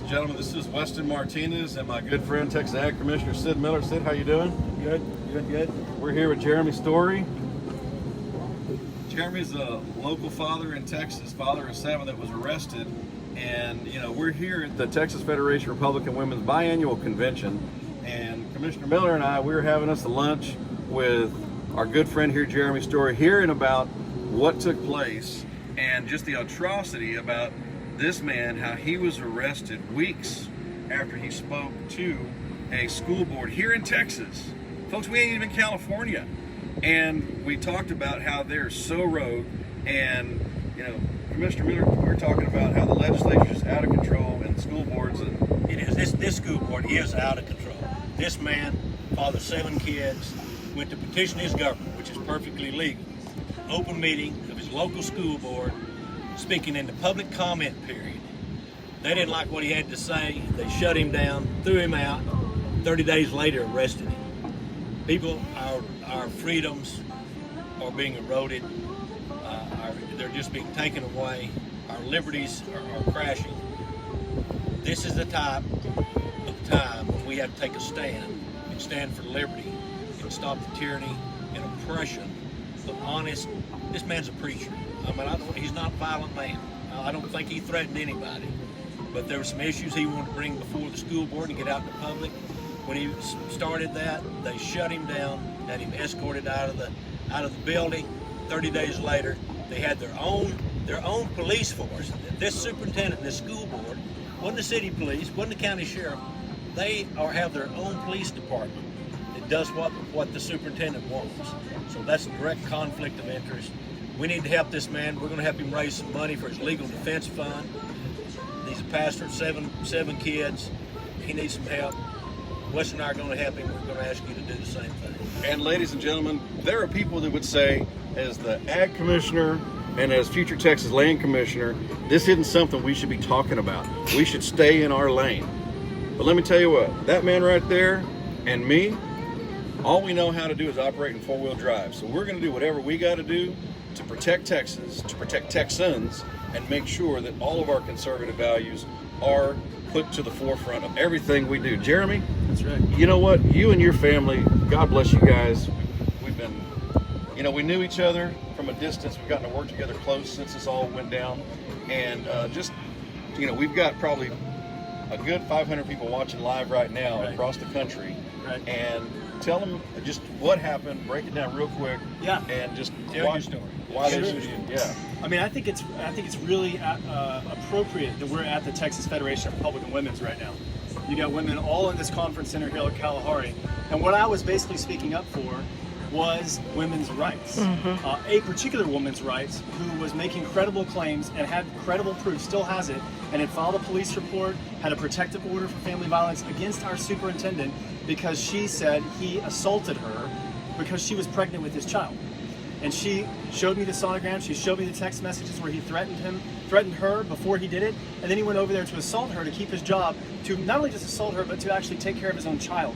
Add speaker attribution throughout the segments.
Speaker 1: and gentlemen, this is Weston Martinez and my good friend Texas Ag Commissioner Sid Miller. Sid, how you doing?
Speaker 2: Good.
Speaker 1: We're here with Jeremy Storey. Jeremy's a local father in Texas, father of 7 that was arrested. And, you know, we're here at the Texas Federation of Republican Women's biannual convention. And Commissioner Miller and I, we're having us a lunch with our good friend here, Jeremy Storey, hearing about what took place and just the atrocity about this man, how he was arrested weeks after he spoke to a school board here in Texas. Folks, we ain't even in California. And we talked about how they're so rogue, and, you know, Commissioner Miller, we were talking about how the legislature is out of control and the school boards. And
Speaker 2: It is. This school board is out of control. This man, father of 7 kids, went to petition his government, which is perfectly legal. Open meeting of his local school board, speaking in the public comment period. They didn't like what he had to say. They shut him down, threw him out. 30 days later, arrested him. People, our freedoms are being eroded. They're just being taken away. Our liberties are crashing. This is the type of time when we have to take a stand and stand for liberty and stop the tyranny and oppression of honest. This man's a preacher. I mean, he's not a violent man. I don't think he threatened anybody. But there were some issues he wanted to bring before the school board and get out in the public. When he started that, they shut him down, had him escorted out of the building. 30 days later, they had their own police force. This superintendent, this school board, wasn't the city police, wasn't the county sheriff. They have their own police department. It does what the superintendent wants. So that's a direct conflict of interest. We need to help this man. We're going to help him raise some money for his legal defense fund. He's a pastor of seven kids. He needs some help. Weston and I are going to help him. We're going to ask you to do the same thing.
Speaker 1: And ladies and gentlemen, there are people that would say, as the Ag Commissioner and as future Texas Land Commissioner, this isn't something we should be talking about. We should stay in our lane. But let me tell you what, that man right there and me, all we know how to do is operate in 4-wheel drive. So we're going to do whatever we got to do to protect Texas, to protect Texans, and make sure that all of our conservative values are put to the forefront of everything we do. Jeremy?
Speaker 3: That's right.
Speaker 1: You know what? You and your family, God bless you guys. We've been, you know, we knew each other from a distance. We've gotten to work together close since this all went down. And just, you know, we've got probably a good 500 people watching live right now across the country.
Speaker 3: Right.
Speaker 1: And tell them just what happened, break it down real quick.
Speaker 3: Yeah.
Speaker 1: And just
Speaker 2: Tell your story.
Speaker 1: why they
Speaker 3: Sure.
Speaker 1: should you. Yeah.
Speaker 3: I mean, I think it's really appropriate that we're at the Texas Federation of Republican Women's right now. You got women all in this conference center here at Kalahari, and what I was basically speaking up for was women's rights. A particular woman's rights who was making credible claims and had credible proof, still has it, and had filed a police report, had a protective order for family violence against our superintendent because she said he assaulted her because she was pregnant with his child. And she showed me the sonogram, she showed me the text messages where he threatened her before he did it, and then he went over there to assault her to keep his job, to not only just assault her, but to actually take care of his own child,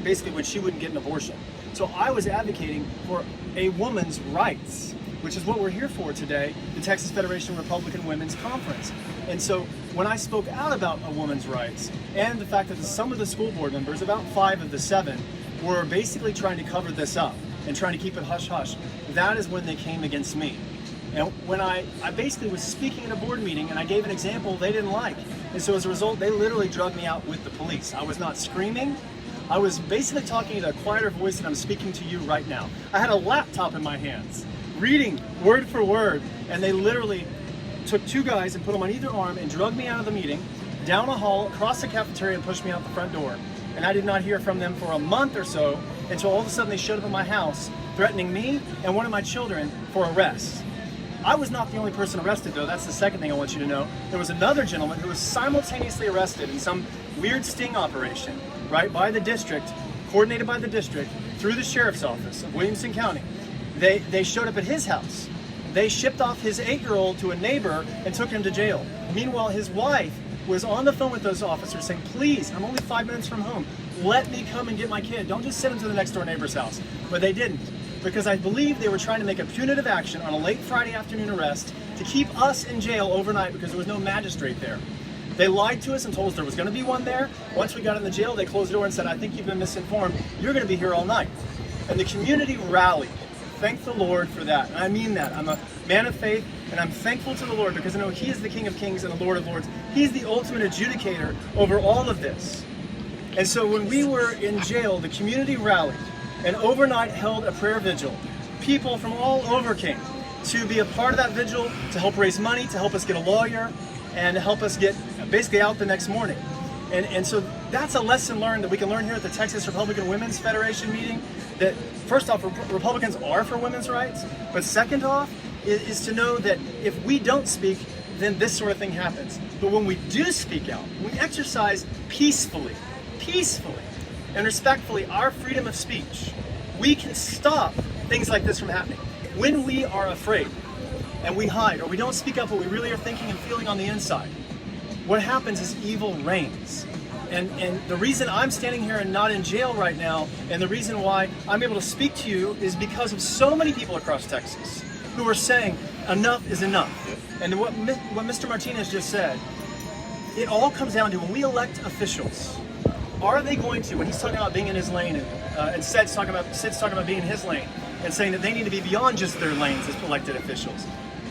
Speaker 3: basically when she wouldn't get an abortion. So I was advocating for a woman's rights, which is what we're here for today, the Texas Federation of Republican Women's Conference. And so when I spoke out about a woman's rights, and the fact that some of the school board members, about 5 of the 7, were basically trying to cover this up and trying to keep it hush-hush, that is when they came against me. And when I basically was speaking at a board meeting and I gave an example they didn't like. And so as a result, they literally drugged me out with the police. I was not screaming. I was basically talking in a quieter voice than I'm speaking to you right now. I had a laptop in my hands, reading word for word, and they literally took 2 guys and put them on either arm and drugged me out of the meeting, down a hall, across the cafeteria, and pushed me out the front door. And I did not hear from them for a month or so until all of a sudden they showed up at my house threatening me and one of my children for arrest. I was not the only person arrested, though. That's the second thing I want you to know. There was another gentleman who was simultaneously arrested in some weird sting operation, right, by the district, coordinated by the district, through the sheriff's office of Williamson County. They showed up at his house. They shipped off his 8-year-old to a neighbor and took him to jail. Meanwhile, his wife was on the phone with those officers saying, please, I'm only 5 minutes from home. Let me come and get my kid. Don't just send him to the next door neighbor's house. But they didn't, because I believe they were trying to make a punitive action on a late Friday afternoon arrest to keep us in jail overnight because there was no magistrate there. They lied to us and told us there was going to be one there. Once we got in the jail, they closed the door and said, I think you've been misinformed. You're going to be here all night. And the community rallied. Thank the Lord for that. And I mean that. I'm a man of faith, and I'm thankful to the Lord because I know He is the King of Kings and the Lord of Lords. He's the ultimate adjudicator over all of this. And so when we were in jail, the community rallied and overnight held a prayer vigil. People from all over came to be a part of that vigil, to help raise money, to help us get a lawyer, and to help us get basically out the next morning. And so that's a lesson learned that we can learn here at the Texas Republican Women's Federation meeting, that first off, Republicans are for women's rights, but second off is to know that if we don't speak, then this sort of thing happens. But when we do speak out, we exercise peacefully, and respectfully our freedom of speech, we can stop things like this from happening. When we are afraid and we hide or we don't speak up what we really are thinking and feeling on the inside, what happens is evil reigns. And the reason I'm standing here and not in jail right now, and the reason why I'm able to speak to you, is because of so many people across Texas who are saying enough is enough. And what Mr. Martinez just said, it all comes down to when we elect officials, are they going to, when he's talking about being in his lane, and Sid's talking about being in his lane, and saying that they need to be beyond just their lanes as elected officials.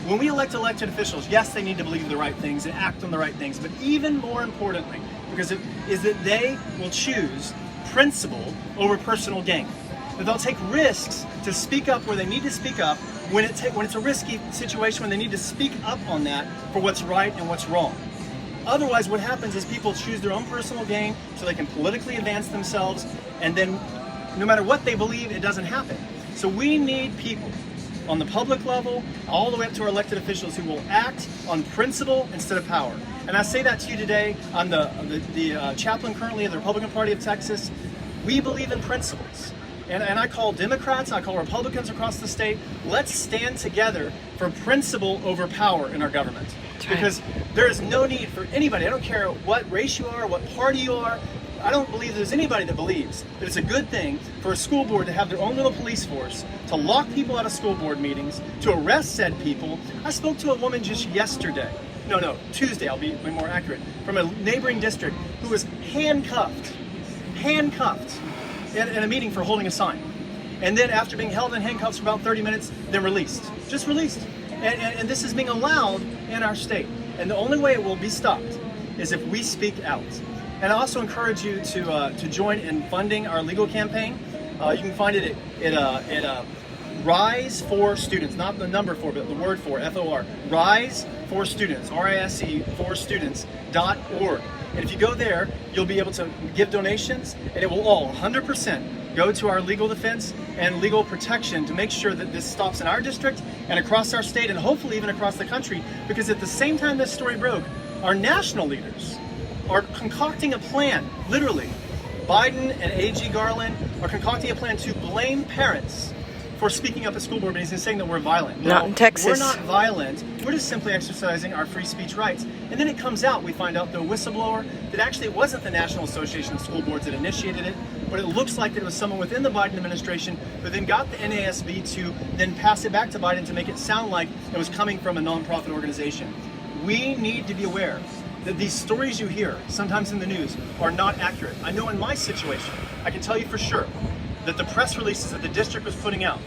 Speaker 3: When we elect elected officials, yes, they need to believe the right things and act on the right things, but even more importantly, because it is that they will choose principle over personal gain. That they'll take risks to speak up where they need to speak up when it's a risky situation, when they need to speak up on that for what's right and what's wrong. Otherwise, what happens is people choose their own personal gain so they can politically advance themselves, and then no matter what they believe, it doesn't happen. So we need people on the public level, all the way up to our elected officials, who will act on principle instead of power. And I say that to you today. I'm the chaplain currently of the Republican Party of Texas. We believe in principles. And I call Democrats, I call Republicans across the state, let's stand together for principle over power in our government. Because there is no need for anybody, I don't care what race you are, what party you are, I don't believe there's anybody that believes that it's a good thing for a school board to have their own little police force, to lock people out of school board meetings, to arrest said people. I spoke to a woman just yesterday, Tuesday, I'll be more accurate, from a neighboring district who was handcuffed in a meeting for holding a sign. And then after being held in handcuffs for about 30 minutes, then released. Just released. And this is being allowed in our state. And the only way it will be stopped is if we speak out. And I also encourage you to join in funding our legal campaign. You can find it at Rise for Students, not the number 4, but the word for, F-O-R, Rise for Students, R-I-S-E, for students.org. And if you go there, you'll be able to give donations, and it will all 100% go to our legal defense and legal protection to make sure that this stops in our district and across our state and hopefully even across the country, because at the same time this story broke, our national leaders are concocting a plan, literally. Biden and A.G. Garland are concocting a plan to blame parents for speaking up at school board meetings and saying that we're violent.
Speaker 4: Not in Texas.
Speaker 3: We're not violent. We're just simply exercising our free speech rights. And then it comes out, we find out through a whistleblower, that actually it wasn't the National Association of School Boards that initiated it, but it looks like it was someone within the Biden administration who then got the NASB to then pass it back to Biden to make it sound like it was coming from a nonprofit organization. We need to be aware that these stories you hear, sometimes in the news, are not accurate. I know in my situation, I can tell you for sure, that the press releases that the district was putting out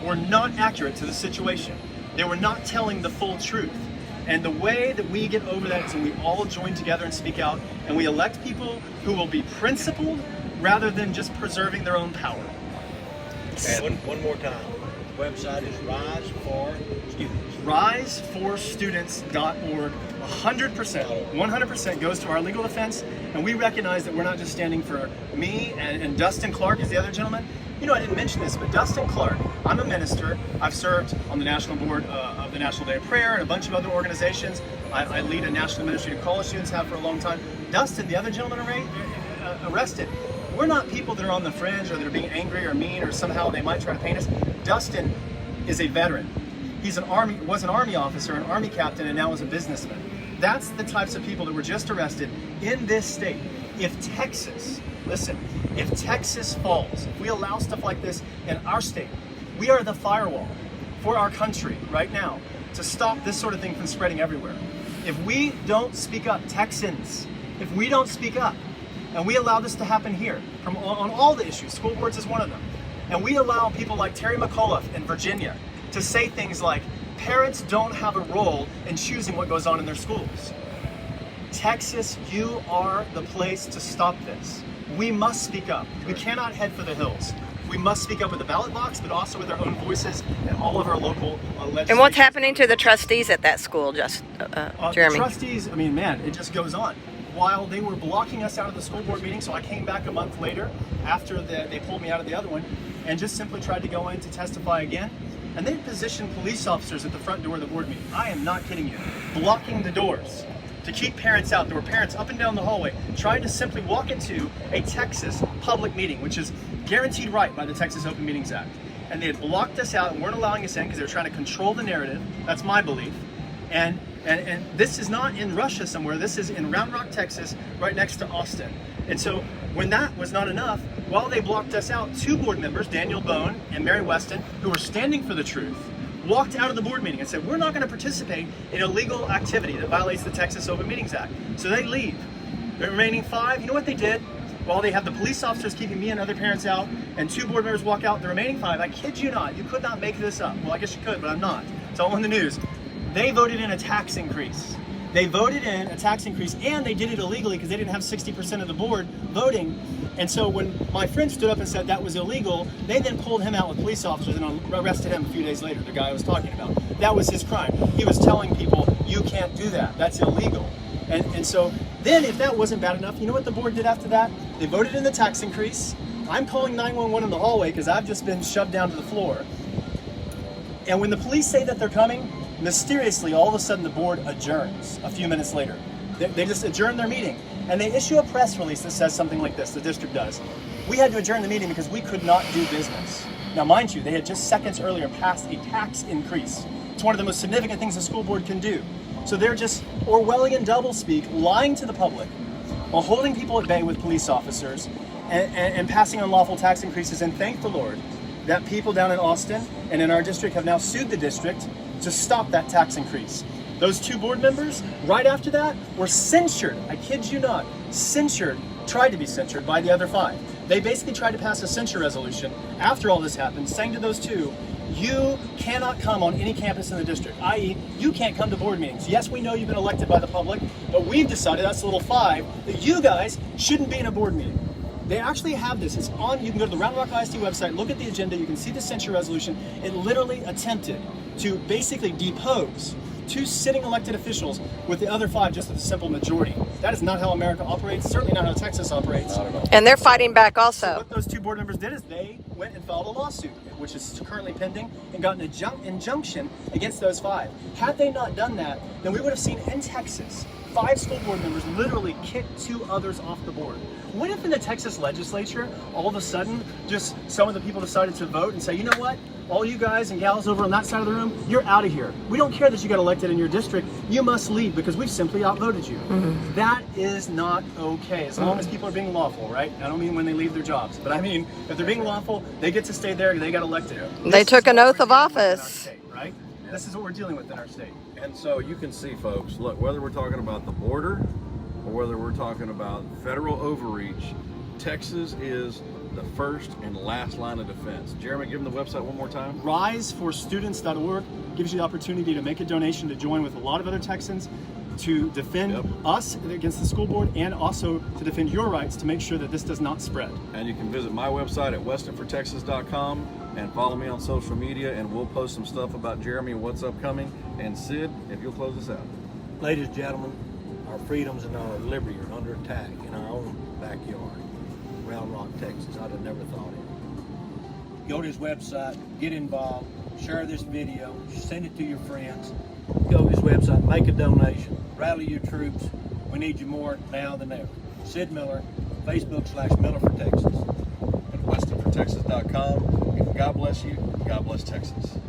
Speaker 3: were not accurate to the situation. They were not telling the full truth. And the way that we get over that is when we all join together and speak out, and we elect people who will be principled rather than just preserving their own power.
Speaker 2: And one more time. The website is Rise for Students.
Speaker 3: RiseForStudents.org. 100% goes to our legal defense, and we recognize that we're not just standing for me and Dustin Clark is the other gentleman. You know, I didn't mention this, but Dustin Clark, I'm a minister. I've served on the national board of the National Day of Prayer and a bunch of other organizations. I lead a national ministry to college students, have for a long time. Dustin, the other gentleman arrested, we're not people that are on the fringe or that are being angry or mean or somehow they might try to paint us. Dustin is a veteran. He's was an Army officer, an Army captain, and now is a businessman. That's the types of people that were just arrested in this state. If Texas, listen, if Texas falls, if we allow stuff like this in our state, we are the firewall for our country right now to stop this sort of thing from spreading everywhere. If we don't speak up, Texans, if we don't speak up, and we allow this to happen here on all the issues, school boards is one of them, and we allow people like Terry McAuliffe in Virginia to say things like, parents don't have a role in choosing what goes on in their schools. Texas, you are the place to stop this. We must speak up. We cannot head for the hills. We must speak up with the ballot box, but also with our own voices and all of our local legislators.
Speaker 4: And what's happening to the trustees at that school, Jeremy?
Speaker 3: The trustees, I mean, man, it just goes on. While they were blocking us out of the school board meeting, so I came back a month later after they pulled me out of the other one and just simply tried to go in to testify again. And they positioned police officers at the front door of the board meeting. I am not kidding you. Blocking the doors to keep parents out. There were parents up and down the hallway trying to simply walk into a Texas public meeting, which is guaranteed right by the Texas Open Meetings Act. And they had blocked us out and weren't allowing us in because they were trying to control the narrative. That's my belief. And this is not in Russia somewhere. This is in Round Rock, Texas, right next to Austin. And so when that was not enough, while they blocked us out, 2 board members, Daniel Bone and Mary Weston, who were standing for the truth, walked out of the board meeting and said, we're not going to participate in illegal activity that violates the Texas Open Meetings Act. So they leave. The remaining 5, you know what they did? While they have the police officers keeping me and other parents out, and 2 board members walk out, the remaining 5, I kid you not, you could not make this up. Well, I guess you could, but I'm not. It's all in the news. They voted in a tax increase. They voted in a tax increase, and they did it illegally because they didn't have 60% of the board voting. And so when my friend stood up and said that was illegal, they then pulled him out with police officers and arrested him a few days later, the guy I was talking about. That was his crime. He was telling people, you can't do that. That's illegal. And so then if that wasn't bad enough, you know what the board did after that? They voted in the tax increase. I'm calling 911 in the hallway because I've just been shoved down to the floor. And when the police say that they're coming, mysteriously, all of a sudden the board adjourns a few minutes later. They just adjourn their meeting. And they issue a press release that says something like this, the district does. We had to adjourn the meeting because we could not do business. Now, mind you, they had just seconds earlier passed a tax increase. It's one of the most significant things a school board can do. So they're just Orwellian doublespeak, lying to the public while holding people at bay with police officers and passing unlawful tax increases. And thank the Lord that people down in Austin and in our district have now sued the district to stop that tax increase. Those 2 board members, right after that, were censured. I kid you not, censured, tried to be censured by the other 5. They basically tried to pass a censure resolution after all this happened, saying to those 2, you cannot come on any campus in the district, i.e., you can't come to board meetings. Yes, we know you've been elected by the public, but we've decided, that's a little 5, that you guys shouldn't be in a board meeting. They actually have this. It's on, you can go to the Round Rock ISD website, look at the agenda, you can see the censure resolution. It literally attempted to basically depose 2 sitting elected officials with the other 5 just with a simple majority. That is not how America operates, certainly not how Texas operates. Not at all.
Speaker 4: And they're fighting back also.
Speaker 3: So what those 2 board members did is they went and filed a lawsuit, which is currently pending, and got an injunction against those 5. Had they not done that, then we would have seen in Texas 5 school board members literally kick 2 others off the board. What if in the Texas legislature, all of a sudden, just some of the people decided to vote and say, you know what? All you guys and gals over on that side of the room, you're out of here. We don't care that you got elected in your district. You must leave because we've simply outvoted you. Mm-hmm. That is not okay, as long as people are being lawful, right? I don't mean when they leave their jobs, but I mean, if they're being lawful, they get to stay there, they got elected.
Speaker 4: They took an oath of office.
Speaker 3: State, right? Yeah. This is what we're dealing with in our state.
Speaker 1: And so you can see, folks, look, whether we're talking about the border or whether we're talking about federal overreach, Texas is the first and last line of defense. Jeremy, give them the website one more time.
Speaker 3: RiseForStudents.org gives you the opportunity to make a donation to join with a lot of other Texans to defend us against the school board and also to defend your rights to make sure that this does not spread.
Speaker 1: And you can visit my website at westonfortexas.com and follow me on social media, and we'll post some stuff about Jeremy and what's upcoming. And Sid, if you'll close us out.
Speaker 2: Ladies and gentlemen, our freedoms and our liberty are under attack in our own backyard. Round Rock, Texas. I'd have never thought it. Go to his website, get involved, share this video, send it to your friends. Go to his website, make a donation, rally your troops. We need you more now than ever. Sid Miller, Facebook/Miller for Texas.
Speaker 1: And WestonForTexas.com. God bless you. God bless Texas.